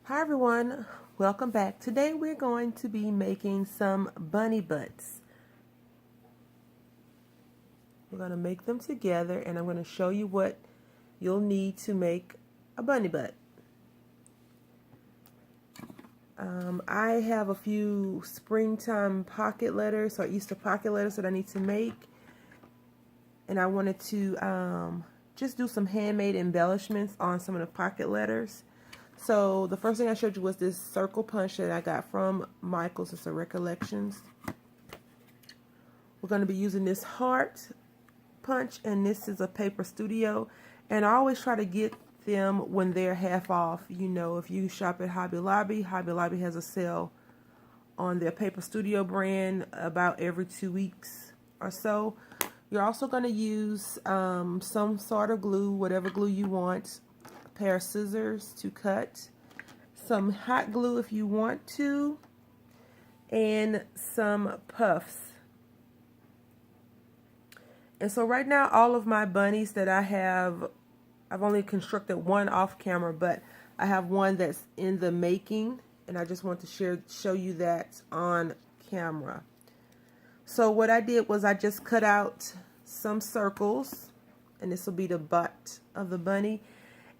Hi everyone, welcome back. Today we're going to be making some bunny butts. We're going to make them together and I'm going to show you what you'll need to make a bunny butt. I have a few springtime pocket letters or Easter pocket letters that I need to make, and I wanted to just do some handmade embellishments on some of the pocket letters. So the first thing I showed you was this circle punch that I got from Michaels. It's a Recollections. We're going to be using this heart punch, and this is a Paper Studio, and I always try to get them when they're half off. You know, if you shop at Hobby Lobby, Hobby Lobby has a sale on their Paper Studio brand about every 2 weeks or so. You're also going to use some sort of glue, whatever glue you want, a pair of scissors to cut, some hot glue if you want to, and some puffs. And so right now, all of my bunnies that I have, I've only constructed one off camera, but I have one that's in the making, and I just want to show you that on camera. So what I did was I just cut out some circles, and this will be the butt of the bunny.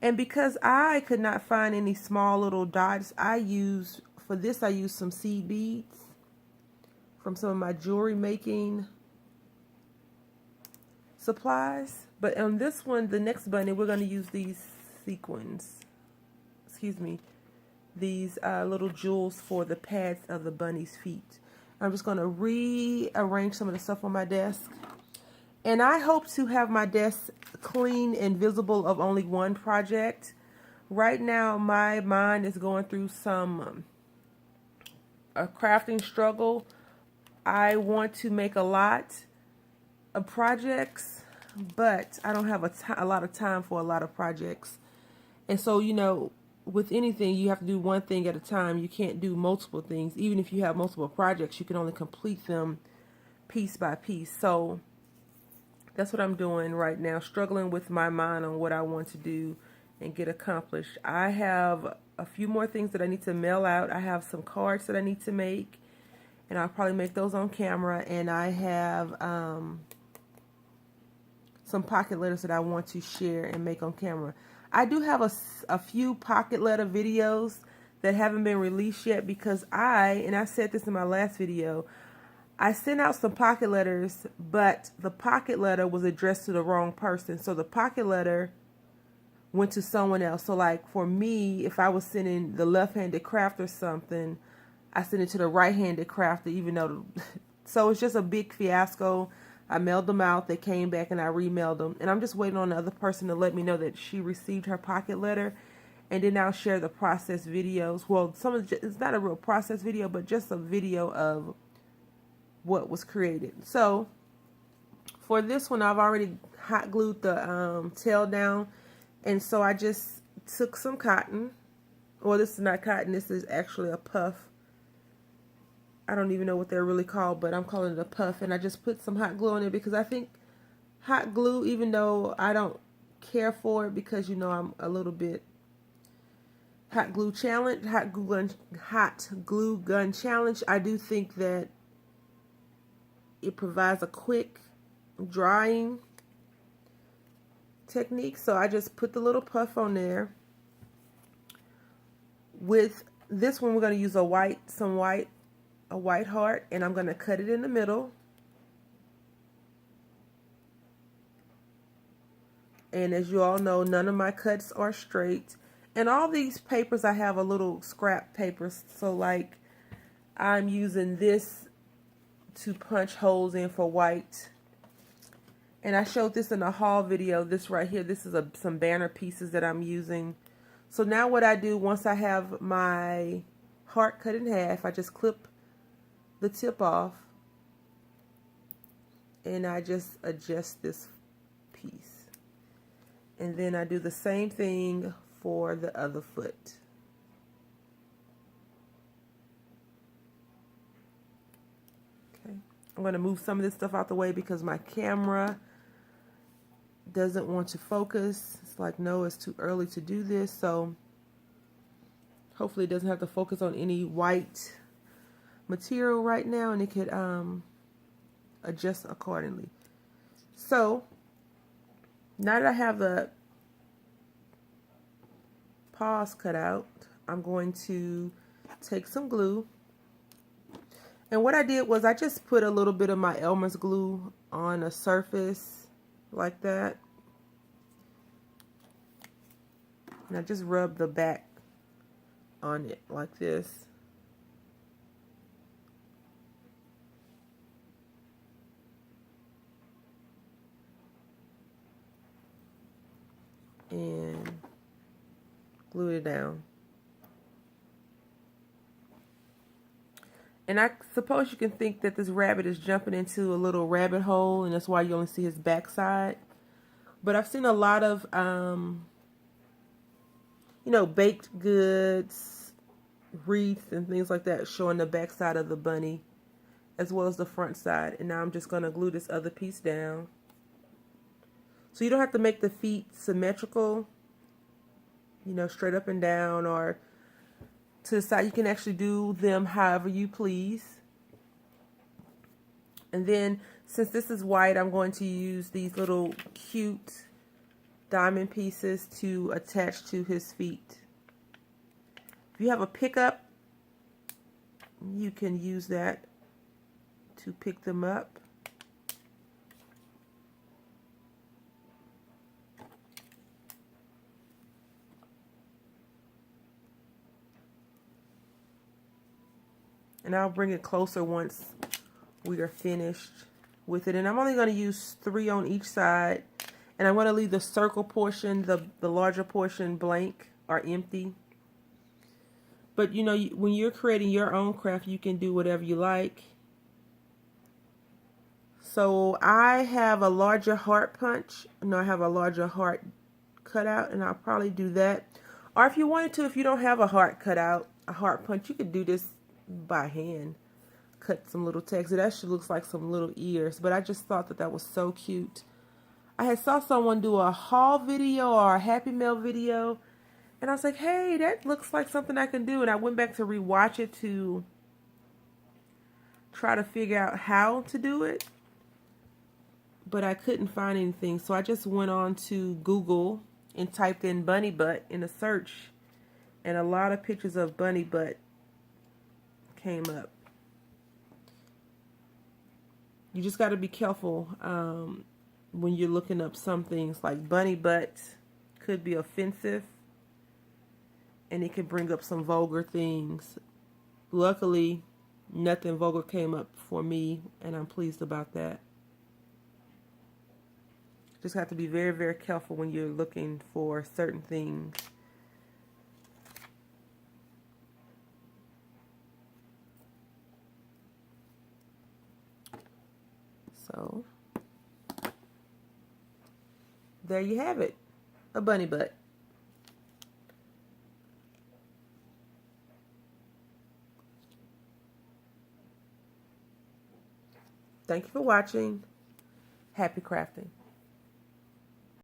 And because I could not find any small little dots, for this I used some seed beads from some of my jewelry making supplies. But on this one, the next bunny, we're going to use these these little jewels for the pads of the bunny's feet. I'm just going to rearrange some of the stuff on my desk. And I hope to have my desk clean and visible of only one project. Right now, my mind is going through a crafting struggle. I want to make a lot of projects, but I don't have a lot of time for a lot of projects. And so, you know, with anything, you have to do one thing at a time. You can't do multiple things. Even if you have multiple projects, you can only complete them piece by piece. So that's what I'm doing right now, struggling with my mind on what I want to do and get accomplished. I have a few more things that I need to mail out. I have some cards that I need to make, and I'll probably make those on camera. And I have some pocket letters that I want to share and make on camera. I do have a few pocket letter videos that haven't been released yet because and I said this in my last video, I sent out some pocket letters, but the pocket letter was addressed to the wrong person. So the pocket letter went to someone else. So like for me, if I was sending the left-handed crafter something, I sent it to the right-handed crafter, even though, so it's just a big fiasco. I mailed them out, they came back, and I remailed them. And I'm just waiting on the other person to let me know that she received her pocket letter. And then I'll share the process videos. Well, it's not a real process video, but just a video of what was created. So for this one, I've already hot glued the tail down. And so I just took some cotton. Well, this is not cotton, this is actually a puff. I don't even know what they're really called, but I'm calling it a puff. And I just put some hot glue on it because I think hot glue, even though I don't care for it because, you know, I'm a little bit hot glue gun challenge, I do think that it provides a quick drying technique. So I just put the little puff on there. With this one, we're going to use a white heart, and I'm going to cut it in the middle. And as you all know, none of my cuts are straight. And all these papers, I have a little scrap papers. So like I'm using this to punch holes in for white. And I showed this in a haul video, this right here. This is some banner pieces that I'm using. So now what I do, once I have my heart cut in half, I just clip the tip off, and I just adjust this piece. And then I do the same thing for the other foot. Okay, I'm going to move some of this stuff out the way because my camera doesn't want to focus. It's like, no, it's too early to do this. So Hopefully it doesn't have to focus on any white material right now, and it could adjust accordingly. So now that I have the paws cut out, I'm going to take some glue. And what I did was I just put a little bit of my Elmer's glue on a surface like that. And I just rub the back on it like this. And glue it down. And I suppose you can think that this rabbit is jumping into a little rabbit hole, and that's why you only see his backside. But I've seen a lot of, you know, baked goods, wreaths, and things like that showing the backside of the bunny as well as the front side. And now I'm just going to glue this other piece down. So you don't have to make the feet symmetrical, you know, straight up and down or to the side. You can actually do them however you please. And then since this is white, I'm going to use these little cute diamond pieces to attach to his feet. If you have a pickup, you can use that to pick them up. And I'll bring it closer once we are finished with it. And I'm only going to use 3 on each side. And I'm going to leave the circle portion, the larger portion, blank or empty. But you know, when you're creating your own craft, you can do whatever you like. So I have a larger heart punch. No, I have a larger heart cutout, and I'll probably do that. Or if you wanted to, if you don't have a heart cutout, a heart punch, you could do this by hand. Cut some little text. It actually looks like some little ears, but I just thought that that was so cute. I had saw someone do a haul video or a Happy Mail video, and I was like, hey, that looks like something I can do. And I went back to rewatch it to try to figure out how to do it, but I couldn't find anything. So I just went on to Google and typed in bunny butt in a search, and a lot of pictures of bunny butt came up. You just got to be careful when you're looking up some things, like bunny butt could be offensive and it can bring up some vulgar things. Luckily, nothing vulgar came up for me, and I'm pleased about that. Just have to be very, very careful when you're looking for certain things. So, there you have it, a bunny butt. Thank you for watching. Happy crafting.